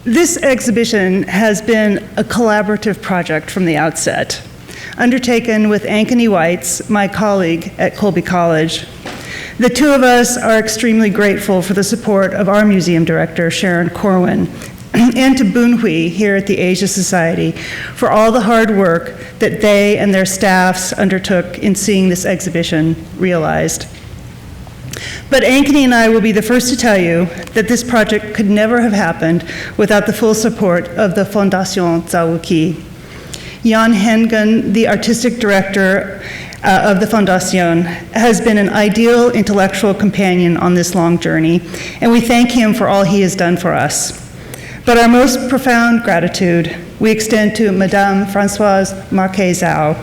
This exhibition has been a collaborative project from the outset, undertaken with Ankeny Weitz, my colleague at Colby College. The two of us are extremely grateful for the support of our museum director, Sharon Corwin, and to Boon-Hui here at the Asia Society for all the hard work that they and their staffs undertook in seeing this exhibition realized. But Ankeny and I will be the first to tell you that this project could never have happened without the full support of the Fondation Zao Wou-Ki. Jan Hengen, the artistic director of the Fondation, has been an ideal intellectual companion on this long journey, and we thank him for all he has done for us. But our most profound gratitude we extend to Madame Françoise Marquet Zao,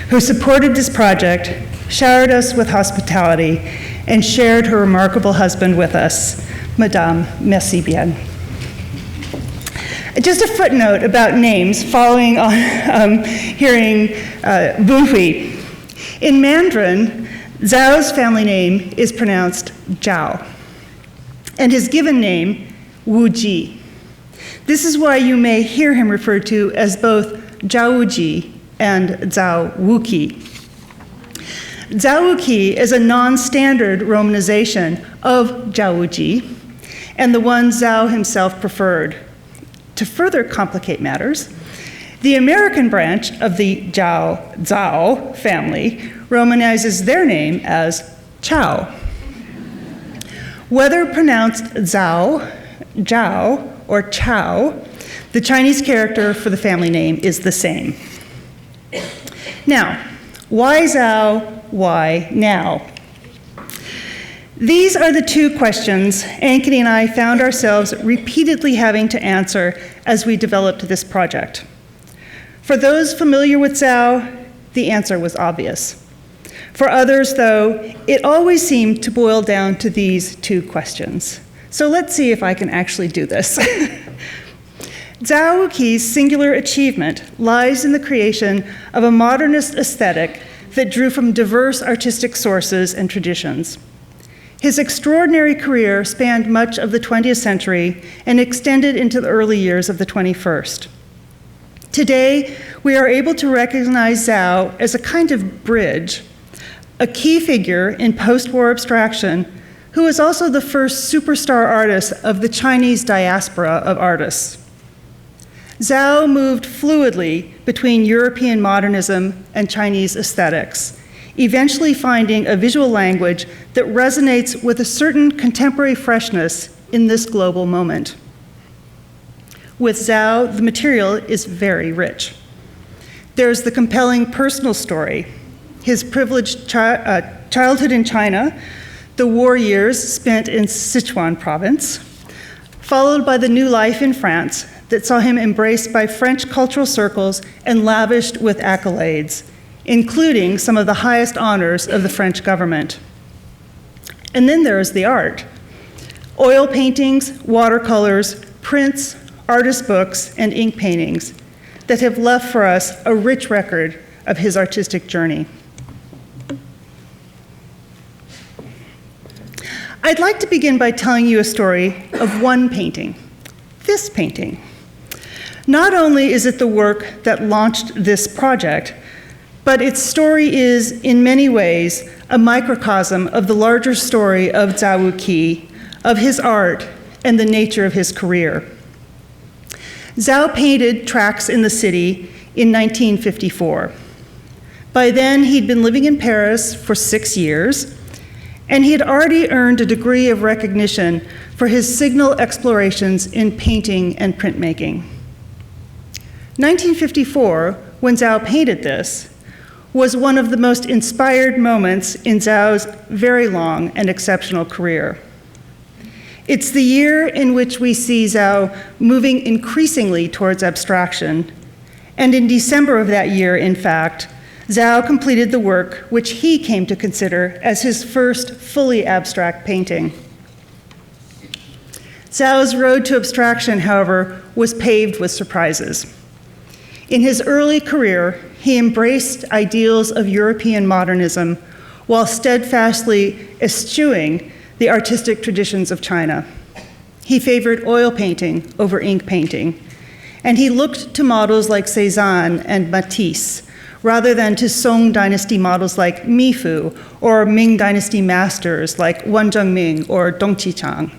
who supported this project, showered us with hospitality, and shared her remarkable husband with us. Madame, merci bien. Just a footnote about names following on hearing Boon-Hui. In Mandarin, Zao's family name is pronounced Zhao, and his given name, Wu-Ji. This is why you may hear him referred to as both Zhao Wu-Ji and Zao Wou-Ki. Zao Wou-Ki is a non-standard romanization of Zhao Wu-Ji, and the one Zao himself preferred. To further complicate matters, the American branch of the Zhao family romanizes their name as Chao. Whether pronounced Zao, Zhao, or Chao, the Chinese character for the family name is the same. Now, why Zao? Why now? These are the two questions Ankeny and I found ourselves repeatedly having to answer as we developed this project. For those familiar with Zao, the answer was obvious. For others, though, it always seemed to boil down to these two questions. So let's see if I can actually do this. Zao Wou-Ki's singular achievement lies in the creation of a modernist aesthetic that drew from diverse artistic sources and traditions. His extraordinary career spanned much of the 20th century and extended into the early years of the 21st. Today, we are able to recognize Zao as a kind of bridge, a key figure in post-war abstraction, who is also the first superstar artist of the Chinese diaspora of artists. Zao moved fluidly between European modernism and Chinese aesthetics, eventually finding a visual language that resonates with a certain contemporary freshness in this global moment. With Zao, the material is very rich. There's the compelling personal story, his privileged childhood in China, the war years spent in Sichuan province, followed by the new life in France that saw him embraced by French cultural circles and lavished with accolades, including some of the highest honors of the French government. And then there is the art. Oil paintings, watercolors, prints, artist books, and ink paintings that have left for us a rich record of his artistic journey. I'd like to begin by telling you a story of one painting, this painting. Not only is it the work that launched this project, but its story is, in many ways, a microcosm of the larger story of Zao Wou-Ki, of his art, and the nature of his career. Zao painted Tracks in the City in 1954. By then, he'd been living in Paris for 6 years, and he had already earned a degree of recognition for his signal explorations in painting and printmaking. 1954, when Zao painted this, was one of the most inspired moments in Zao's very long and exceptional career. It's the year in which we see Zao moving increasingly towards abstraction, and in December of that year, in fact, Zao completed the work which he came to consider as his first fully abstract painting. Zao's road to abstraction, however, was paved with surprises. In his early career, he embraced ideals of European modernism while steadfastly eschewing the artistic traditions of China. He favored oil painting over ink painting, and he looked to models like Cézanne and Matisse, rather than to Song dynasty models like Mi Fu, or Ming dynasty masters like Wan Zhengming or Dong Qichang.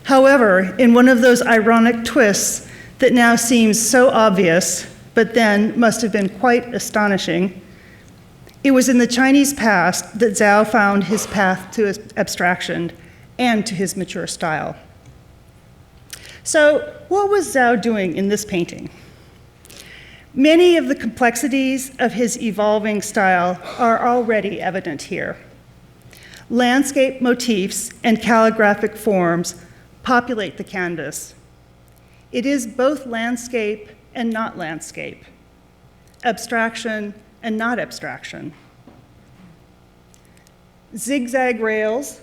However, in one of those ironic twists that now seems so obvious, but then must have been quite astonishing, it was in the Chinese past that Zao found his path to abstraction and to his mature style. So, what was Zao doing in this painting? Many of the complexities of his evolving style are already evident here. Landscape motifs and calligraphic forms populate the canvas. It is both landscape and not landscape, abstraction and not abstraction. Zigzag rails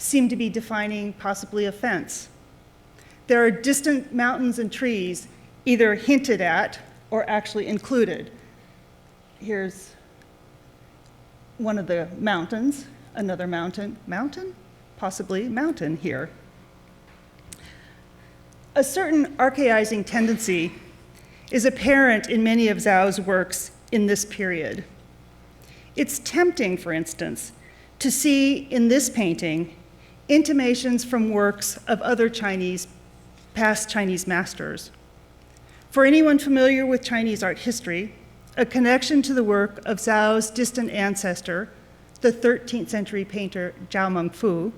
seem to be defining possibly a fence. There are distant mountains and trees either hinted at or actually included. Here's one of the mountains, another mountain, possibly mountain here. A certain archaizing tendency is apparent in many of Zao's works in this period. It's tempting, for instance, to see in this painting intimations from works of other past Chinese masters. For anyone familiar with Chinese art history, a connection to the work of Zao's distant ancestor, the 13th century painter Zhao Mengfu,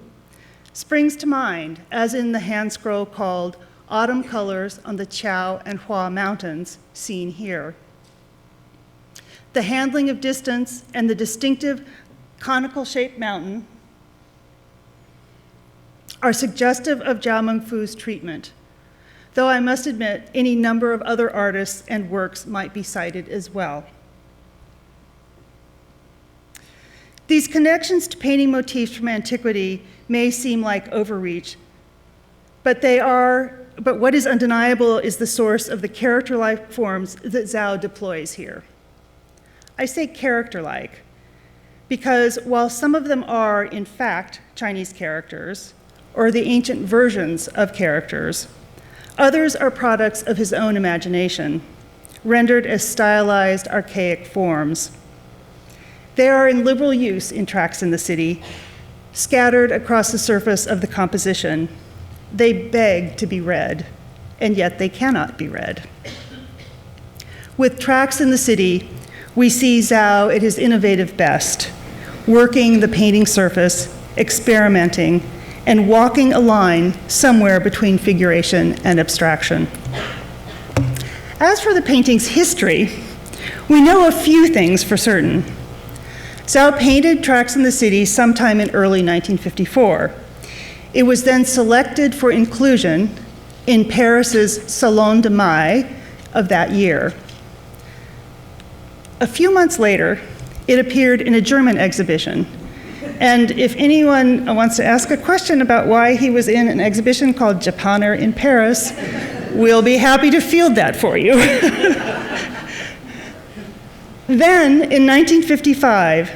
springs to mind, as in the hand scroll called Autumn Colors on the Qiao and Hua Mountains, seen here. The handling of distance and the distinctive conical-shaped mountain are suggestive of Zhao Mengfu's treatment, though I must admit any number of other artists and works might be cited as well. These connections to painting motifs from antiquity may seem like overreach, but what is undeniable is the source of the character-like forms that Zao deploys here. I say character-like because while some of them are, in fact, Chinese characters, or the ancient versions of characters, others are products of his own imagination, rendered as stylized, archaic forms. They are in liberal use in tracks in the city, scattered across the surface of the composition. They beg to be read, and yet they cannot be read. With tracks in the city, we see Zao at his innovative best, working the painting surface, experimenting, and walking a line somewhere between figuration and abstraction. As for the painting's history, we know a few things for certain. Zao painted tracks in the city sometime in early 1954. It was then selected for inclusion in Paris's Salon de Mai of that year. A few months later, it appeared in a German exhibition. And if anyone wants to ask a question about why he was in an exhibition called Japaner in Paris, we'll be happy to field that for you. Then, in 1955,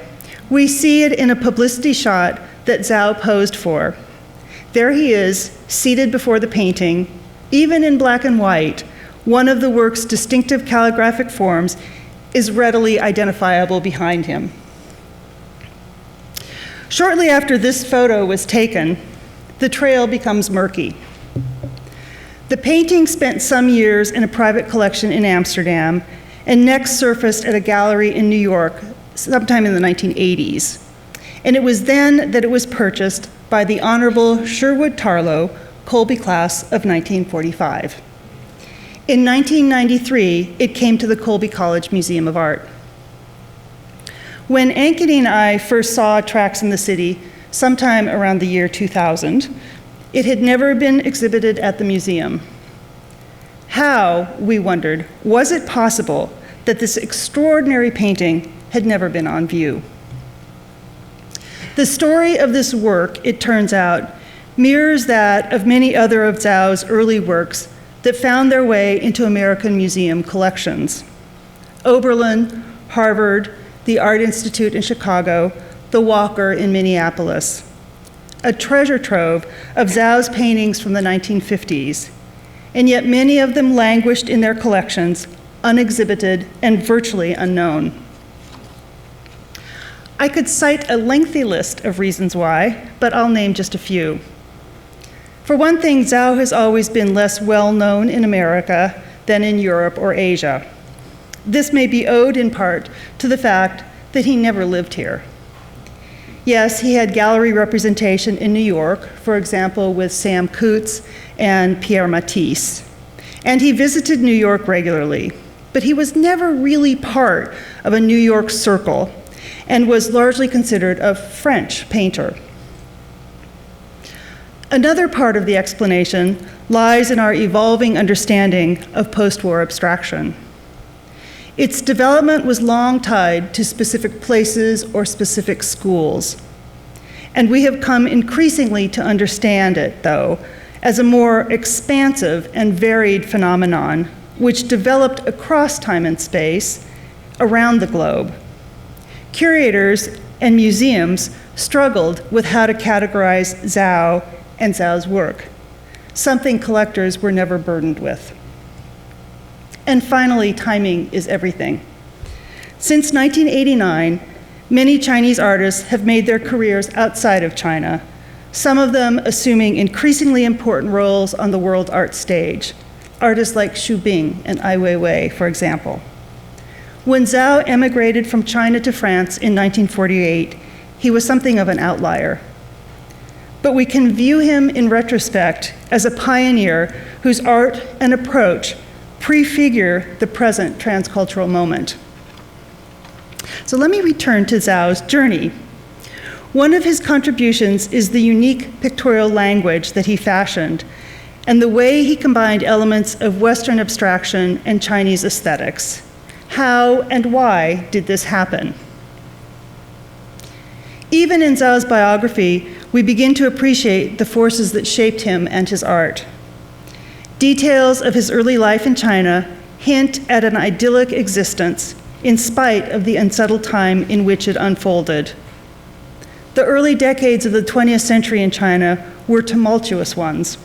we see it in a publicity shot that Zao posed for. There he is, seated before the painting, even in black and white. One of the work's distinctive calligraphic forms is readily identifiable behind him. Shortly after this photo was taken, the trail becomes murky. The painting spent some years in a private collection in Amsterdam and next surfaced at a gallery in New York sometime in the 1980s. And it was then that it was purchased by the Honorable Sherwood Tarlow Colby class of 1945. In 1993, it came to the Colby College Museum of Art. When Ankeny and I first saw Tracks in the City, sometime around the year 2000, it had never been exhibited at the museum. How, we wondered, was it possible that this extraordinary painting had never been on view? The story of this work, it turns out, mirrors that of many other of Zao's early works that found their way into American museum collections. Oberlin, Harvard, the Art Institute in Chicago, the Walker in Minneapolis. a treasure trove of Zao's paintings from the 1950s, and yet many of them languished in their collections, unexhibited and virtually unknown. I could cite a lengthy list of reasons why, but I'll name just a few. For one thing, Zao has always been less well-known in America than in Europe or Asia. This may be owed in part to the fact that he never lived here. Yes, he had gallery representation in New York, for example, with Sam Coots and Pierre Matisse. And he visited New York regularly, but he was never really part of a New York circle and was largely considered a French painter. Another part of the explanation lies in our evolving understanding of post-war abstraction. Its development was long tied to specific places or specific schools. And we have come increasingly to understand it, though, as a more expansive and varied phenomenon, which developed across time and space around the globe. Curators and museums struggled with how to categorize Zao and Zao's work, something collectors were never burdened with. And finally, timing is everything. Since 1989, many Chinese artists have made their careers outside of China, some of them assuming increasingly important roles on the world art stage, artists like Xu Bing and Ai Weiwei, for example. When Zao emigrated from China to France in 1948, he was something of an outlier. But we can view him in retrospect as a pioneer whose art and approach prefigure the present transcultural moment. So let me return to Zao's journey. One of his contributions is the unique pictorial language that he fashioned and the way he combined elements of Western abstraction and Chinese aesthetics. How and why did this happen? Even in Zao's biography, we begin to appreciate the forces that shaped him and his art. Details of his early life in China hint at an idyllic existence in spite of the unsettled time in which it unfolded. The early decades of the 20th century in China were tumultuous ones.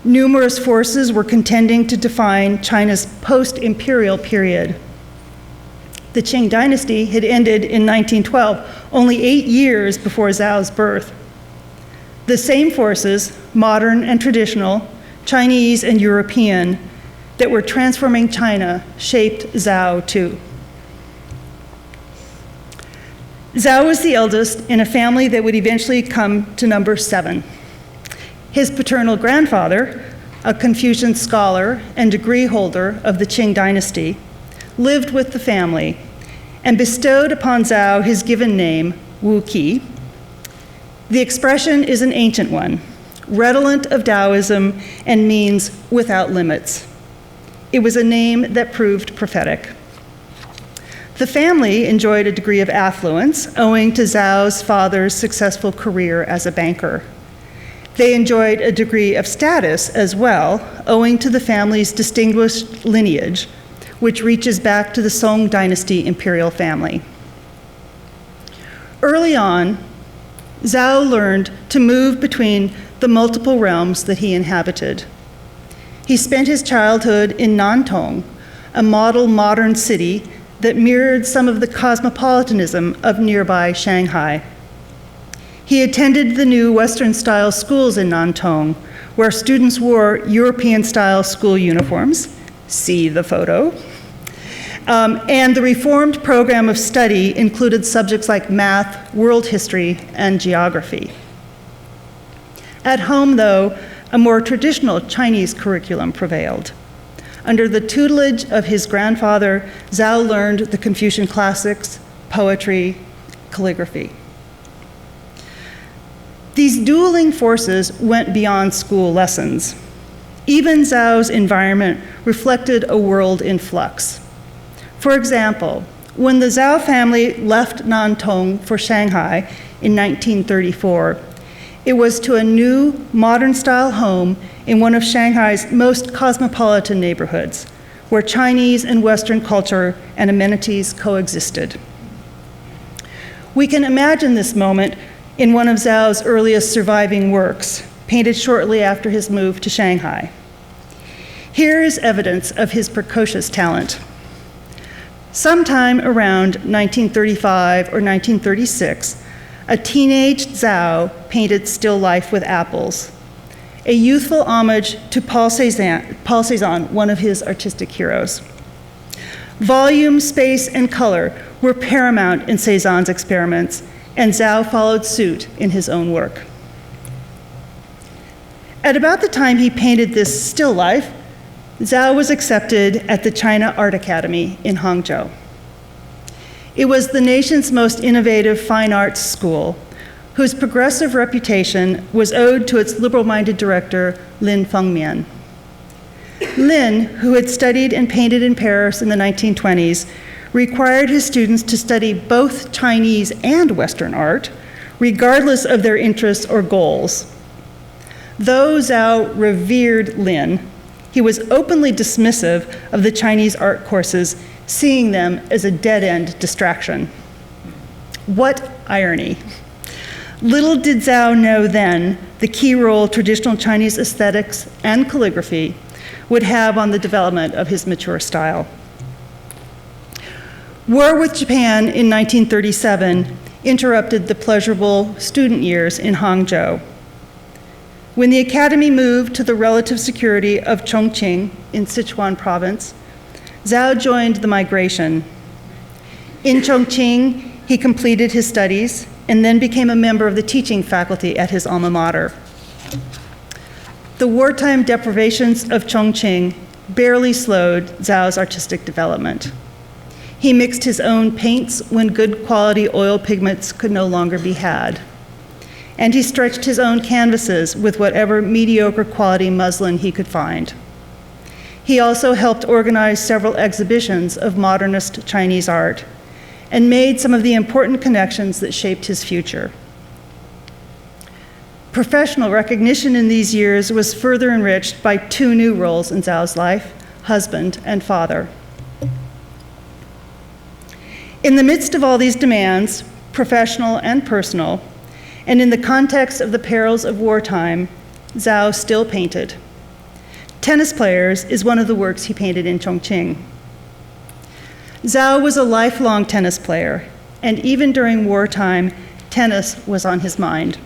Numerous forces were contending to define China's post-imperial period. The Qing dynasty had ended in 1912, only 8 years before Zao's birth. The same forces, modern and traditional, Chinese and European, that were transforming China shaped Zao too. Zao was the eldest in a family that would eventually come to number 7. His paternal grandfather, a Confucian scholar and degree holder of the Qing dynasty, lived with the family and bestowed upon Zao his given name, Wou-Ki. The expression is an ancient one, redolent of Taoism and means without limits. It was a name that proved prophetic. The family enjoyed a degree of affluence owing to Zao's father's successful career as a banker. They enjoyed a degree of status as well, owing to the family's distinguished lineage, which reaches back to the Song dynasty imperial family. Early on, Zao learned to move between the multiple realms that he inhabited. He spent his childhood in Nantong, a model modern city that mirrored some of the cosmopolitanism of nearby Shanghai. He attended the new Western-style schools in Nantong, where students wore European-style school uniforms, see the photo, and the reformed program of study included subjects like math, world history, and geography. At home, though, a more traditional Chinese curriculum prevailed. Under the tutelage of his grandfather, Zao learned the Confucian classics, poetry, calligraphy. These dueling forces went beyond school lessons. Even Zao's environment reflected a world in flux. For example, when the Zao family left Nantong for Shanghai in 1934, it was to a new, modern-style home in one of Shanghai's most cosmopolitan neighborhoods, where Chinese and Western culture and amenities coexisted. We can imagine this moment in one of Zao's earliest surviving works, painted shortly after his move to Shanghai. Here is evidence of his precocious talent. Sometime around 1935 or 1936, a teenage Zao painted still life with apples, a youthful homage to Paul Cézanne, one of his artistic heroes. Volume, space, and color were paramount in Cézanne's experiments, and Zao followed suit in his own work. At about the time he painted this still life, Zao was accepted at the China Art Academy in Hangzhou. It was the nation's most innovative fine arts school, whose progressive reputation was owed to its liberal-minded director, Lin Fengmian. Lin, who had studied and painted in Paris in the 1920s, required his students to study both Chinese and Western art, regardless of their interests or goals. Though Zao revered Lin, he was openly dismissive of the Chinese art courses, seeing them as a dead-end distraction. What irony. Little did Zao know then the key role traditional Chinese aesthetics and calligraphy would have on the development of his mature style. War with Japan in 1937 interrupted the pleasurable student years in Hangzhou. When the academy moved to the relative security of Chongqing in Sichuan province, Zao joined the migration. In Chongqing, he completed his studies and then became a member of the teaching faculty at his alma mater. The wartime deprivations of Chongqing barely slowed Zao's artistic development. He mixed his own paints when good quality oil pigments could no longer be had. And he stretched his own canvases with whatever mediocre quality muslin he could find. He also helped organize several exhibitions of modernist Chinese art and made some of the important connections that shaped his future. Professional recognition in these years was further enriched by two new roles in Zao's life, husband and father. In the midst of all these demands, professional and personal, and in the context of the perils of wartime, Zao still painted. Tennis Players is one of the works he painted in Chongqing. Zao was a lifelong tennis player, and even during wartime, tennis was on his mind.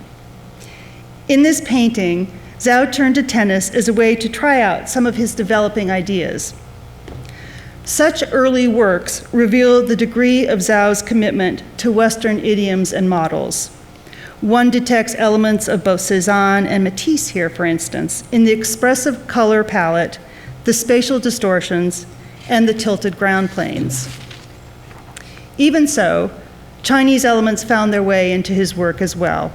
In this painting, Zao turned to tennis as a way to try out some of his developing ideas. Such early works reveal the degree of Zao's commitment to Western idioms and models. One detects elements of both Cézanne and Matisse here, for instance, in the expressive color palette, the spatial distortions, and the tilted ground planes. Even so, Chinese elements found their way into his work as well.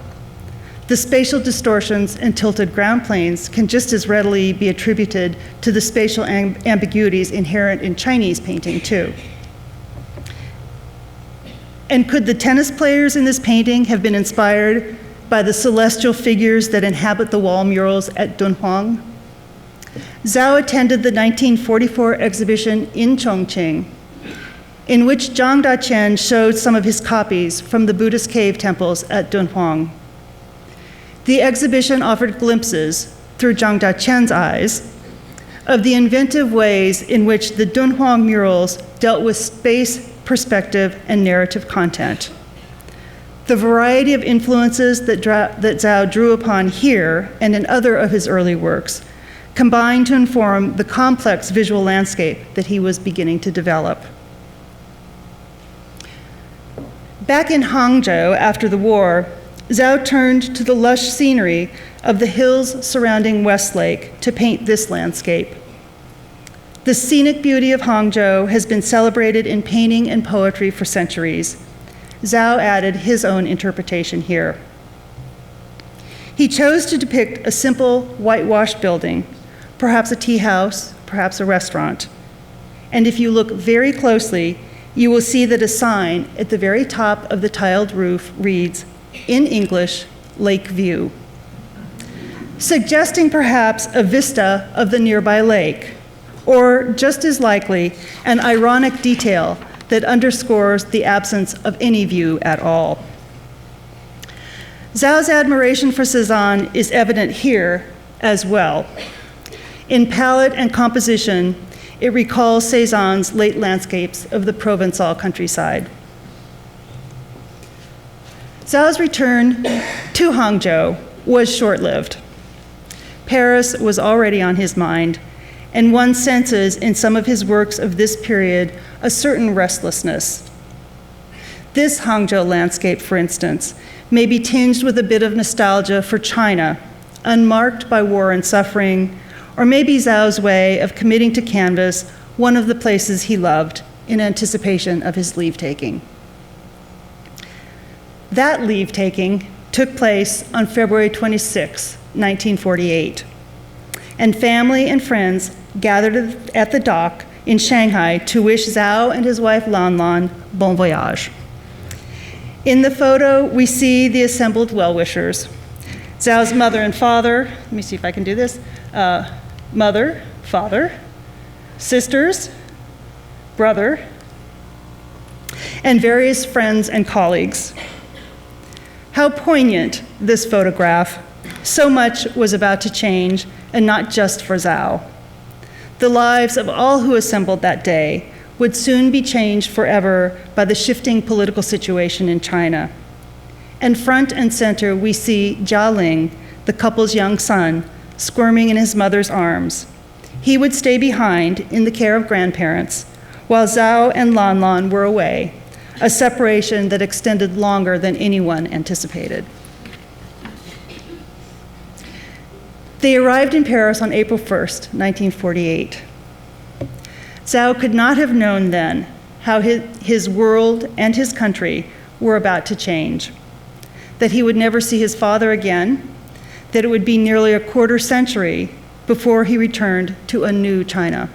The spatial distortions and tilted ground planes can just as readily be attributed to the spatial ambiguities inherent in Chinese painting, too. And could the tennis players in this painting have been inspired by the celestial figures that inhabit the wall murals at Dunhuang? Zao attended the 1944 exhibition in Chongqing, in which Zhang Daqian showed some of his copies from the Buddhist cave temples at Dunhuang. The exhibition offered glimpses, through Zhang Daqian's eyes, of the inventive ways in which the Dunhuang murals dealt with space, perspective, and narrative content. The variety of influences that Zao drew upon here and in other of his early works combined to inform the complex visual landscape that he was beginning to develop. Back in Hangzhou after the war, Zao turned to the lush scenery of the hills surrounding Westlake to paint this landscape. The scenic beauty of Hangzhou has been celebrated in painting and poetry for centuries. Zao added his own interpretation here. He chose to depict a simple whitewashed building, perhaps a tea house, perhaps a restaurant. And if you look very closely, you will see that a sign at the very top of the tiled roof reads, in English, Lake View, suggesting perhaps a vista of the nearby lake, or just as likely, an ironic detail that underscores the absence of any view at all. Zao's admiration for Cézanne is evident here as well. In palette and composition, it recalls Cézanne's late landscapes of the Provençal countryside. Zao's return to Hangzhou was short-lived. Paris was already on his mind, and one senses in some of his works of this period a certain restlessness. This Hangzhou landscape, for instance, may be tinged with a bit of nostalgia for China, unmarked by war and suffering, or maybe Zao's way of committing to canvas one of the places he loved in anticipation of his leave-taking. That leave-taking took place on February 26, 1948, and family and friends gathered at the dock in Shanghai to wish Zao and his wife Lan Lan bon voyage. In the photo, we see the assembled well-wishers. Zao's mother and father, let me see if I can do this, mother, father, sisters, brother, and various friends and colleagues. How poignant this photograph. So much was about to change, and not just for Zao. The lives of all who assembled that day would soon be changed forever by the shifting political situation in China. And front and center, we see Jia Ling, the couple's young son, squirming in his mother's arms. He would stay behind in the care of grandparents, while Zao and Lan Lan were away, a separation that extended longer than anyone anticipated. They arrived in Paris on April 1st, 1948. Zao could not have known then how his world and his country were about to change, that he would never see his father again, that it would be nearly a quarter century before he returned to a new China,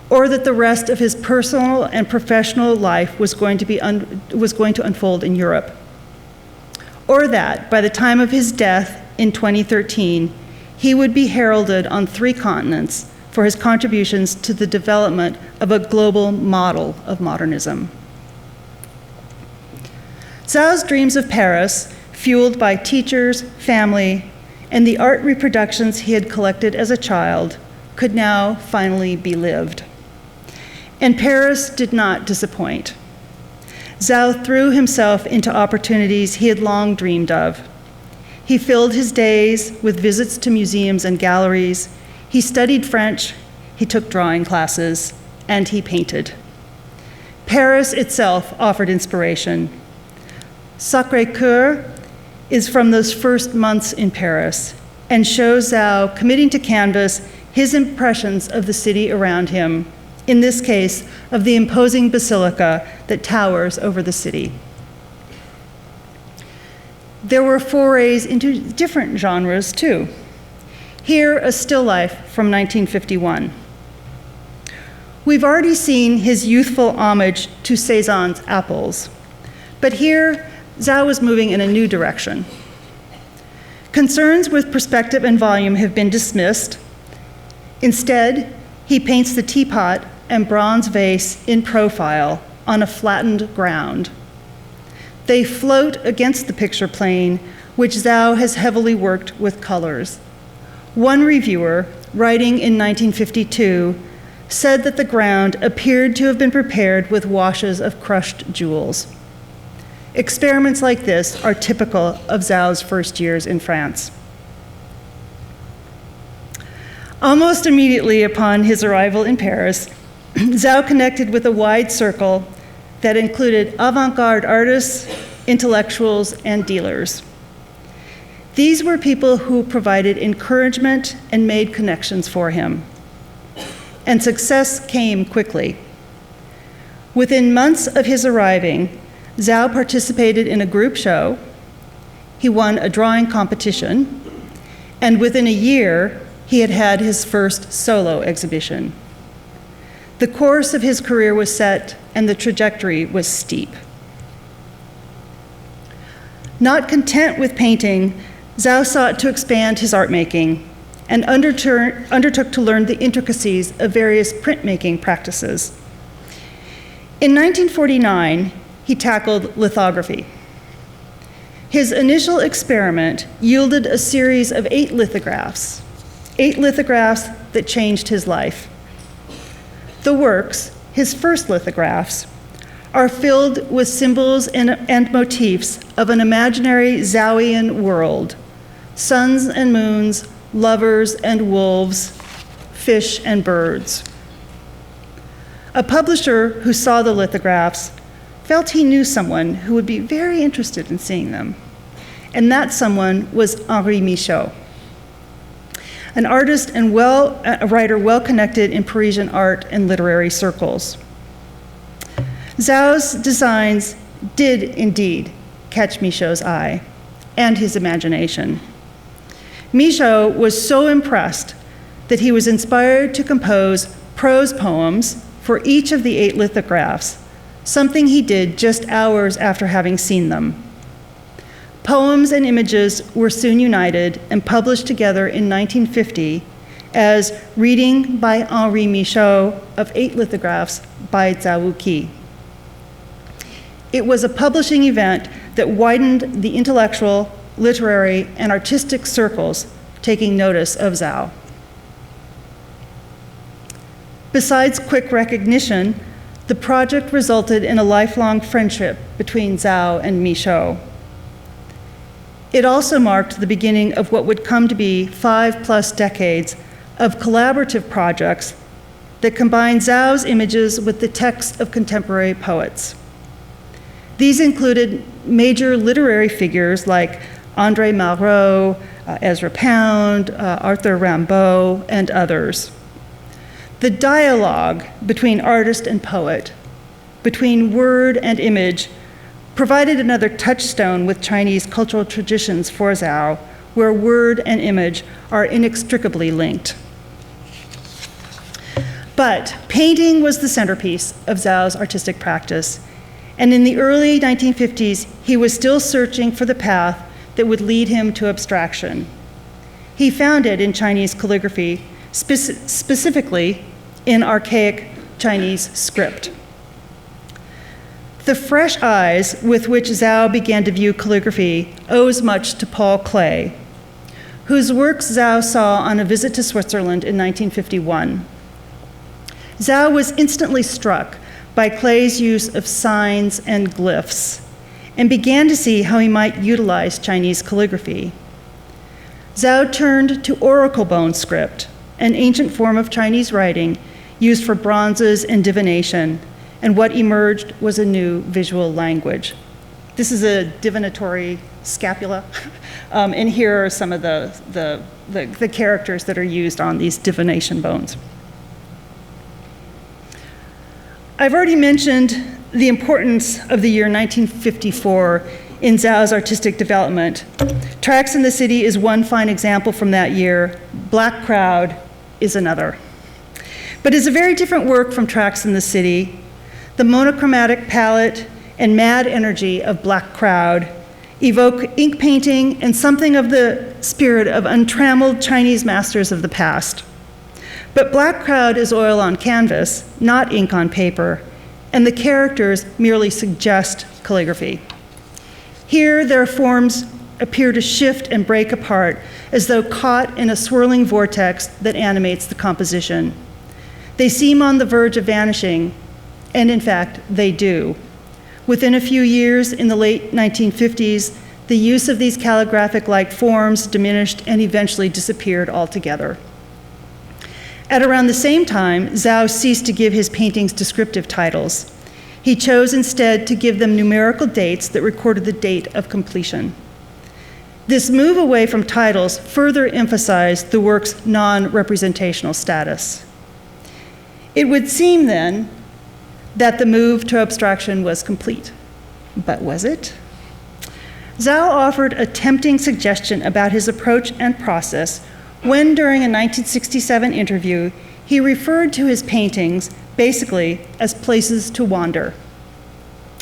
or that the rest of his personal and professional life was going to unfold in Europe, or that by the time of his death in 2013, he would be heralded on 3 continents for his contributions to the development of a global model of modernism. Zao's dreams of Paris, fueled by teachers, family, and the art reproductions he had collected as a child, could now finally be lived. And Paris did not disappoint. Zao threw himself into opportunities he had long dreamed of. He filled his days with visits to museums and galleries. He studied French, he took drawing classes, and he painted. Paris itself offered inspiration. Sacré-Cœur is from those first months in Paris and shows Zao committing to canvas his impressions of the city around him, in this case, of the imposing basilica that towers over the city. There were forays into different genres, too. Here, a still life from 1951. We've already seen his youthful homage to Cézanne's apples, but here, Zao was moving in a new direction. Concerns with perspective and volume have been dismissed. Instead, he paints the teapot and bronze vase in profile on a flattened ground. They float against the picture plane, which Zao has heavily worked with colors. One reviewer, writing in 1952, said that the ground appeared to have been prepared with washes of crushed jewels. Experiments like this are typical of Zao's first years in France. Almost immediately upon his arrival in Paris, Zao connected with a wide circle that included avant-garde artists, intellectuals, and dealers. These were people who provided encouragement and made connections for him. And success came quickly. Within months of his arriving, Zao participated in a group show, he won a drawing competition, and within a year, he had had his first solo exhibition. The course of his career was set, and the trajectory was steep. Not content with painting, Zao sought to expand his art making and undertook to learn the intricacies of various printmaking practices. In 1949, he tackled lithography. His initial experiment yielded a series of 8 lithographs that changed his life. The works, his first lithographs, are filled with symbols and motifs of an imaginary Zaoian world: suns and moons, lovers and wolves, fish and birds. A publisher who saw the lithographs felt he knew someone who would be very interested in seeing them, and that someone was Henri Michaud, an artist and a writer well connected in Parisian art and literary circles. Zao's designs did indeed catch Michaud's eye and his imagination. Michaud was so impressed that he was inspired to compose prose poems for each of the 8 lithographs, something he did just hours after having seen them. Poems and images were soon united and published together in 1950 as Reading by Henri Michaud of 8 lithographs by Zao Wou-Ki. It was a publishing event that widened the intellectual, literary, and artistic circles taking notice of Zao. Besides quick recognition, the project resulted in a lifelong friendship between Zao and Michaud. It also marked the beginning of what would come to be 5+ decades of collaborative projects that combined Zao's images with the text of contemporary poets. These included major literary figures like André Malraux, Ezra Pound, Arthur Rimbaud, and others. The dialogue between artist and poet, between word and image, provided another touchstone with Chinese cultural traditions for Zao, where word and image are inextricably linked. But painting was the centerpiece of Zao's artistic practice, and in the early 1950s, he was still searching for the path that would lead him to abstraction. He found it in Chinese calligraphy, specifically in archaic Chinese script. The fresh eyes with which Zao began to view calligraphy owes much to Paul Klee, whose works Zao saw on a visit to Switzerland in 1951. Zao was instantly struck by Klee's use of signs and glyphs, and began to see how he might utilize Chinese calligraphy. Zao turned to oracle bone script, an ancient form of Chinese writing used for bronzes and divination, and what emerged was a new visual language. This is a divinatory scapula, and here are some of the characters that are used on these divination bones. I've already mentioned the importance of the year 1954 in Zao's artistic development. Tracks in the City is one fine example from that year. Black Crowd is another. But it's a very different work from Tracks in the City. The monochromatic palette and mad energy of Black Crowd evoke ink painting and something of the spirit of untrammeled Chinese masters of the past. But Black Crowd is oil on canvas, not ink on paper, and the characters merely suggest calligraphy. Here, their forms appear to shift and break apart as though caught in a swirling vortex that animates the composition. They seem on the verge of vanishing, and in fact, they do. Within a few years, in the late 1950s, the use of these calligraphic-like forms diminished and eventually disappeared altogether. At around the same time, Zao ceased to give his paintings descriptive titles. He chose instead to give them numerical dates that recorded the date of completion. This move away from titles further emphasized the work's non-representational status. It would seem then that the move to abstraction was complete. But was it? Zao offered a tempting suggestion about his approach and process when, during a 1967 interview, he referred to his paintings basically as places to wander.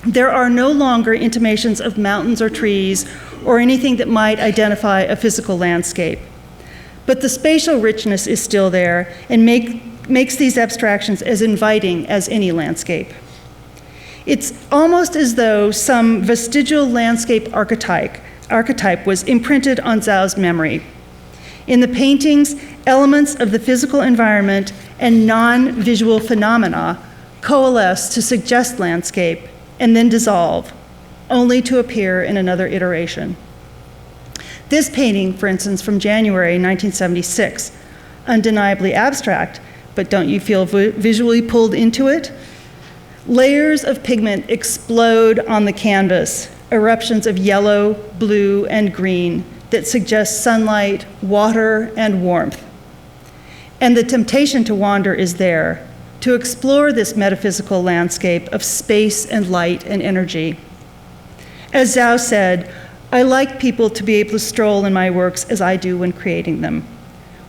There are no longer intimations of mountains or trees or anything that might identify a physical landscape. But the spatial richness is still there and makes these abstractions as inviting as any landscape. It's almost as though some vestigial landscape archetype archetype was imprinted on Zao's memory. In the paintings, elements of the physical environment and non-visual phenomena coalesce to suggest landscape and then dissolve, only to appear in another iteration. This painting, for instance, from January 1976, undeniably abstract, but don't you feel visually pulled into it? Layers of pigment explode on the canvas, eruptions of yellow, blue, and green that suggest sunlight, water, and warmth. And the temptation to wander is there, to explore this metaphysical landscape of space and light and energy. As Zao said, I like people to be able to stroll in my works as I do when creating them.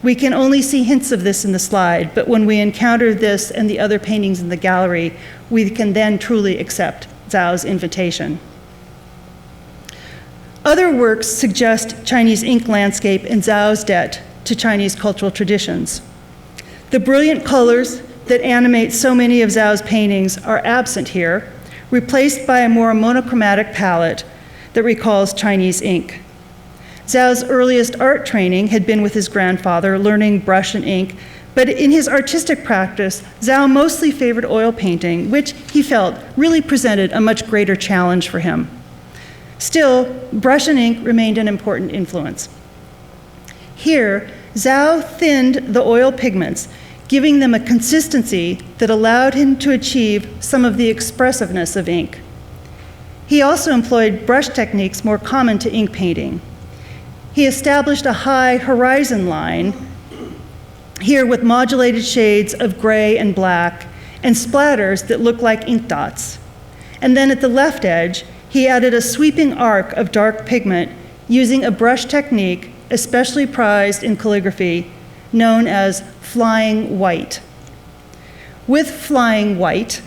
We can only see hints of this in the slide, but when we encounter this and the other paintings in the gallery, we can then truly accept Zao's invitation. Other works suggest Chinese ink landscape and Zao's debt to Chinese cultural traditions. The brilliant colors that animate so many of Zao's paintings are absent here, replaced by a more monochromatic palette that recalls Chinese ink. Zao's earliest art training had been with his grandfather, learning brush and ink, but in his artistic practice, Zao mostly favored oil painting, which he felt really presented a much greater challenge for him. Still, brush and ink remained an important influence. Here, Zao thinned the oil pigments, giving them a consistency that allowed him to achieve some of the expressiveness of ink. He also employed brush techniques more common to ink painting. He established a high horizon line here with modulated shades of gray and black and splatters that look like ink dots. And then at the left edge, he added a sweeping arc of dark pigment using a brush technique especially prized in calligraphy known as flying white. With flying white,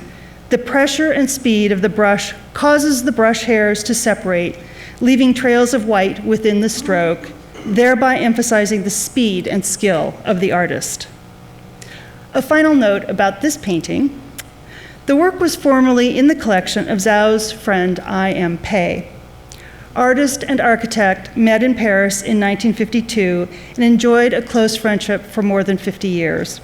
the pressure and speed of the brush causes the brush hairs to separate, leaving trails of white within the stroke, thereby emphasizing the speed and skill of the artist. A final note about this painting: the work was formerly in the collection of Zao's friend I.M. Pei. Artist and architect met in Paris in 1952 and enjoyed a close friendship for more than 50 years.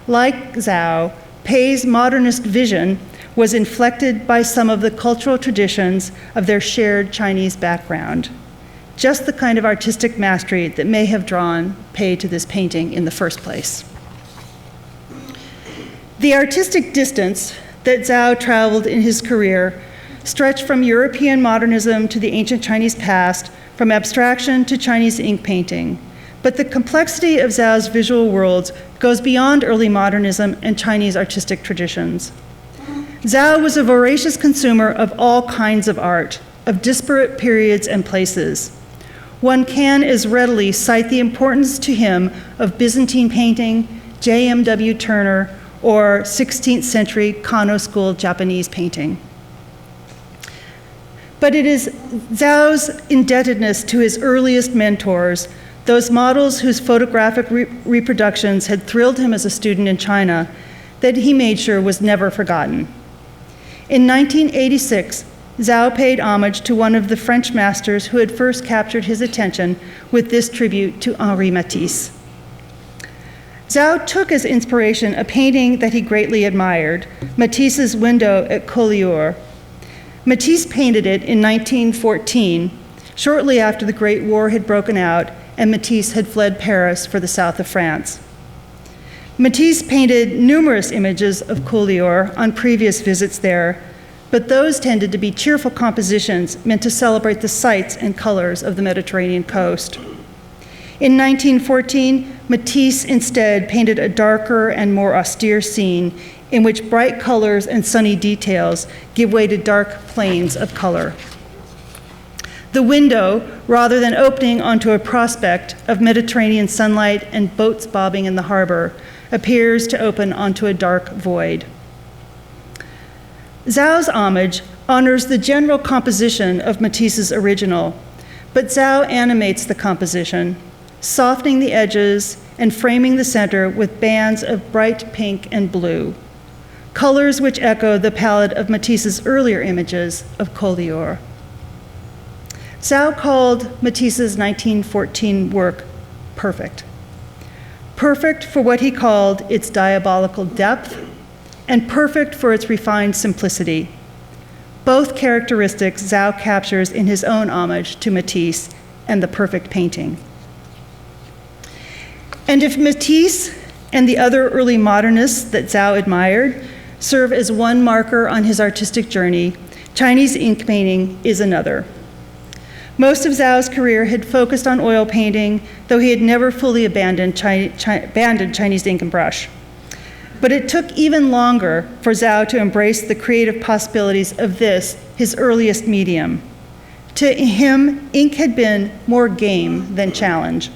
Like Zao, Pei's modernist vision was inflected by some of the cultural traditions of their shared Chinese background, just the kind of artistic mastery that may have drawn Pei to this painting in the first place. The artistic distance that Zao traveled in his career stretched from European modernism to the ancient Chinese past, from abstraction to Chinese ink painting. But the complexity of Zao's visual worlds goes beyond early modernism and Chinese artistic traditions. Zao was a voracious consumer of all kinds of art, of disparate periods and places. One can as readily cite the importance to him of Byzantine painting, J.M.W. Turner, or 16th century Kano school Japanese painting. But it is Zao's indebtedness to his earliest mentors, those models whose photographic reproductions had thrilled him as a student in China, that he made sure was never forgotten. In 1986, Zao paid homage to one of the French masters who had first captured his attention with this tribute to Henri Matisse. Zao took as inspiration a painting that he greatly admired, Matisse's Window at Collioure. Matisse painted it in 1914, shortly after the Great War had broken out and Matisse had fled Paris for the south of France. Matisse painted numerous images of Collioure on previous visits there, but those tended to be cheerful compositions meant to celebrate the sights and colors of the Mediterranean coast. In 1914, Matisse instead painted a darker and more austere scene in which bright colors and sunny details give way to dark plains of color. The window, rather than opening onto a prospect of Mediterranean sunlight and boats bobbing in the harbor, appears to open onto a dark void. Zao's homage honors the general composition of Matisse's original, but Zao animates the composition, softening the edges and framing the center with bands of bright pink and blue, colors which echo the palette of Matisse's earlier images of Collioure. Zao called Matisse's 1914 work perfect. Perfect for what he called its diabolical depth, and perfect for its refined simplicity. Both characteristics Zao captures in his own homage to Matisse and the perfect painting. And if Matisse and the other early modernists that Zao admired serve as one marker on his artistic journey, Chinese ink painting is another. Most of Zao's career had focused on oil painting, though he had never fully abandoned Chinese ink and brush. But it took even longer for Zao to embrace the creative possibilities of this, his earliest medium. To him, ink had been more game than challenge.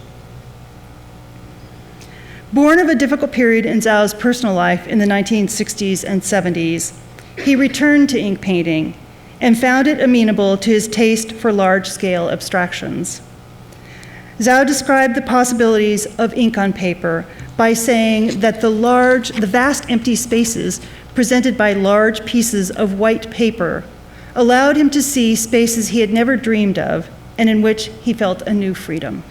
Born of a difficult period in Zao's personal life in the 1960s and 70s, he returned to ink painting and found it amenable to his taste for large-scale abstractions. Zao described the possibilities of ink on paper by saying that the vast empty spaces presented by large pieces of white paper allowed him to see spaces he had never dreamed of and in which he felt a new freedom.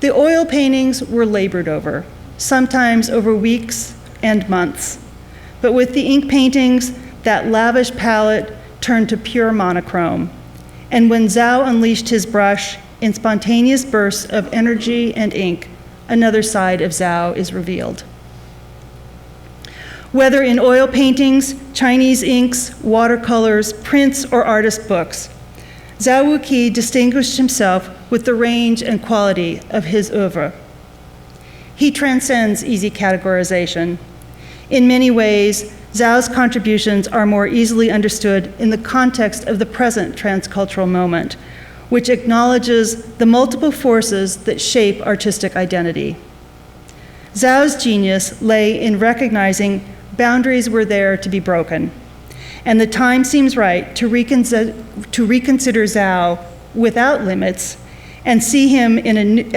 The oil paintings were labored over, sometimes over weeks and months. But with the ink paintings, that lavish palette turned to pure monochrome. And when Zao unleashed his brush in spontaneous bursts of energy and ink, another side of Zao is revealed. Whether in oil paintings, Chinese inks, watercolors, prints, or artist books, Zao Wou-Ki distinguished himself with the range and quality of his oeuvre. He transcends easy categorization. In many ways, Zao's contributions are more easily understood in the context of the present transcultural moment, which acknowledges the multiple forces that shape artistic identity. Zao's genius lay in recognizing boundaries were there to be broken, and the time seems right to reconsider Zao without limits and see him in him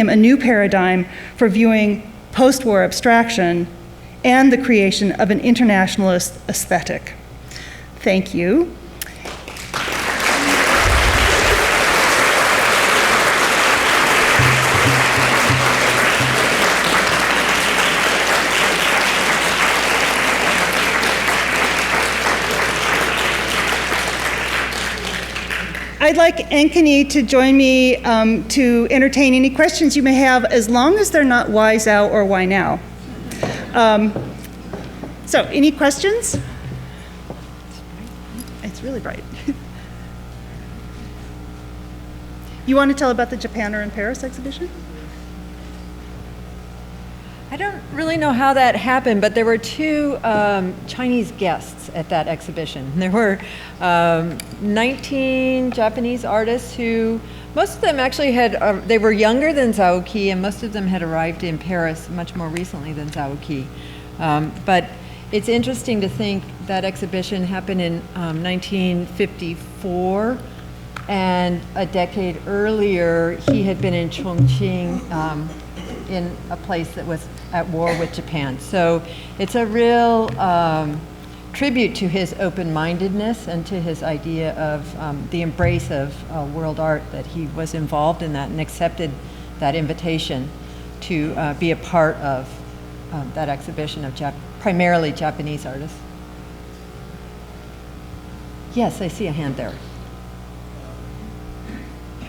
a new paradigm for viewing post-war abstraction and the creation of an internationalist aesthetic. Thank you. I'd like Ankeny to join me to entertain any questions you may have, as long as they're not why Zao or why now. So, any questions? It's really bright. You want to tell about the Japan or in Paris exhibition? I don't really know how that happened, but there were two Chinese guests at that exhibition. There were 19 Japanese artists who, most of them actually they were younger than Zao Wou-Ki, and most of them had arrived in Paris much more recently than Zao Wou-Ki. But it's interesting to think that exhibition happened in 1954, and a decade earlier, he had been in Chongqing, in a place that was at war with Japan. So it's a real tribute to his open-mindedness and to his idea of the embrace of world art, that he was involved in that and accepted that invitation to be a part of that exhibition of primarily Japanese artists. Yes, I see a hand there.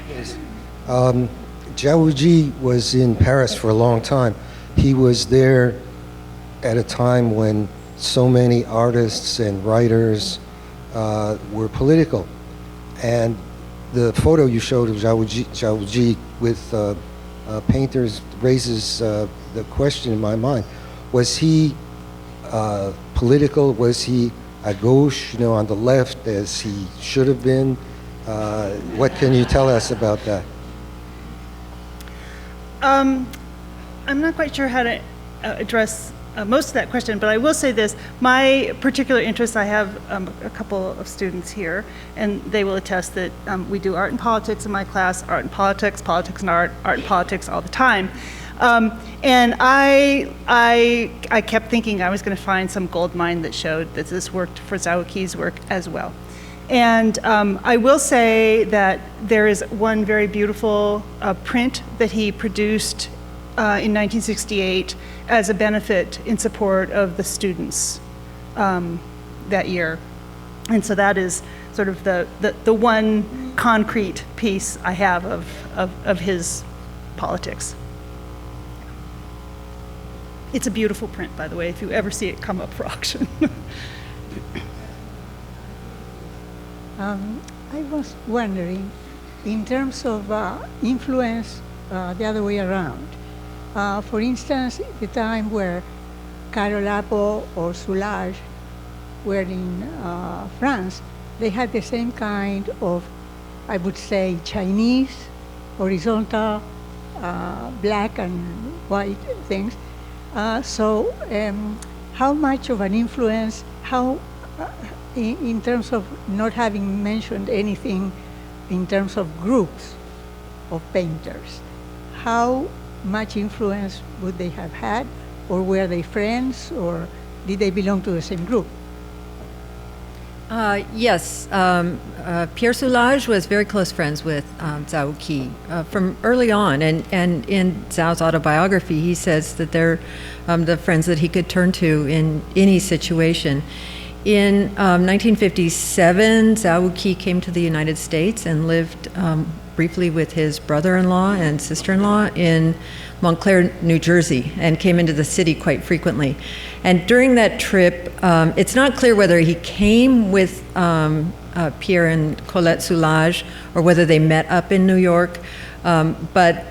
Yes. Zao Wou-Ki was in Paris for a long time. He was there at a time when so many artists and writers were political. And the photo you showed of Zao Wou-Ki with painters raises the question in my mind. Was he political? Was he à gauche, on the left, as he should have been? What can you tell us about that? I'm not quite sure how to address most of that question, but I will say this. My particular interest, I have a couple of students here, and they will attest that we do art and politics in my class, art and politics, politics and art and politics all the time. And I kept thinking I was going to find some gold mine that showed that this worked for Zao Wou-Ki's work as well. And I will say that there is one very beautiful print that he produced in 1968 as a benefit in support of the students that year. And so that is sort of the one concrete piece I have of his politics. It's a beautiful print, by the way, if you ever see it come up for auction. I was wondering, in terms of influence the other way around, for instance, the time where Carole Apple or Soulage were in France, they had the same kind of, I would say, Chinese, horizontal, black and white things. So how much of an influence, in terms of not having mentioned anything in terms of groups of painters, how much influence would they have had, or were they friends, or did they belong to the same group? Yes, Pierre Soulage was very close friends with Zao Wou-Ki from early on, and in Zao's autobiography, he says that they're the friends that he could turn to in any situation. In 1957, Zao Wou-Ki came to the United States and lived briefly with his brother-in-law and sister-in-law in Montclair, New Jersey, and came into the city quite frequently. And during that trip, it's not clear whether he came with Pierre and Colette Soulage or whether they met up in New York, but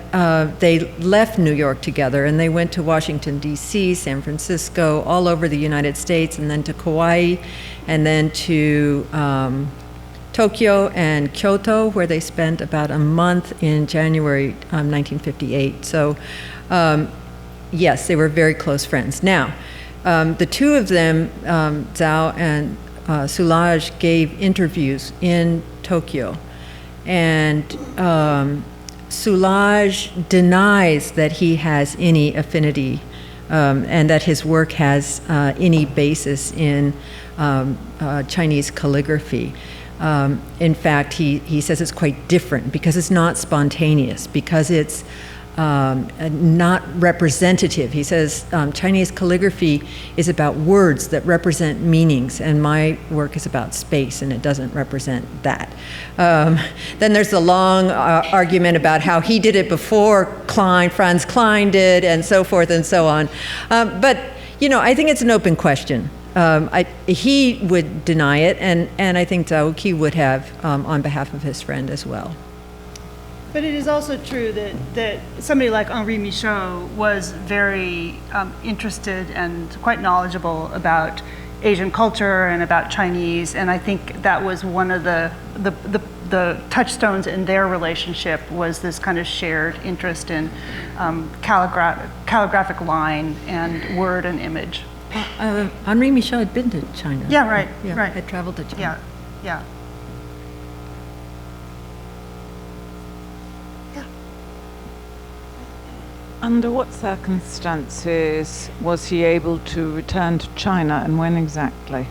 they left New York together and they went to Washington, D.C., San Francisco, all over the United States, and then to Kauai, and then to Tokyo and Kyoto, where they spent about a month in January 1958. So, yes, they were very close friends. Now, the two of them, Zao and Soulage, gave interviews in Tokyo, and Soulage denies that he has any affinity and that his work has any basis in Chinese calligraphy. In fact, he says it's quite different because it's not spontaneous, because it's not representative. He says Chinese calligraphy is about words that represent meanings, and my work is about space, and it doesn't represent that. Then there's the long argument about how he did it before Franz Klein did, and so forth and so on. But, you know, I think it's an open question. He would deny it, and I think Zao Wou-Ki would have on behalf of his friend as well. But it is also true that somebody like Henri Michaud was very interested and quite knowledgeable about Asian culture and about Chinese, and I think that was one of the touchstones in their relationship, was this kind of shared interest in calligraphic line and word and image. Henri Michaud had been to China. Yeah, right, yeah, right. Had traveled to China. Yeah, yeah. Under what circumstances was he able to return to China, and when exactly?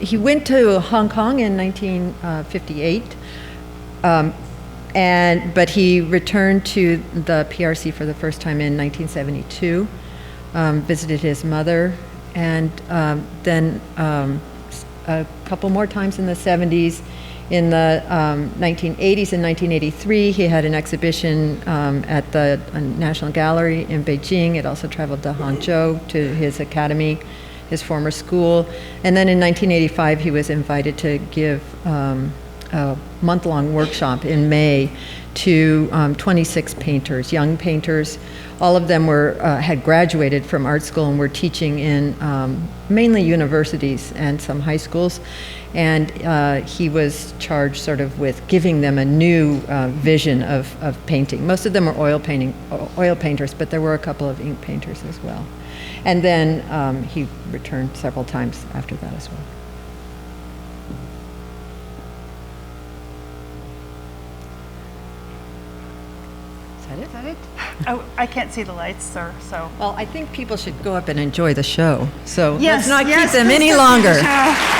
He went to Hong Kong in 1958, but he returned to the PRC for the first time in 1972, visited his mother, and then a couple more times in the 70s. In the 1980s and 1983, he had an exhibition at the National Gallery in Beijing. It also traveled to Hangzhou to his academy, his former school. And then in 1985, he was invited to give a month-long workshop in May to 26 painters, young painters. All of them had graduated from art school and were teaching in mainly universities and some high schools. And he was charged sort of with giving them a new vision of painting. Most of them were oil painters, but there were a couple of ink painters as well. And then he returned several times after that as well. Is that it? Oh, I can't see the lights, sir, so. Well, I think people should go up and enjoy the show. So Yes, let's not yes, keep them please any go see the longer. show.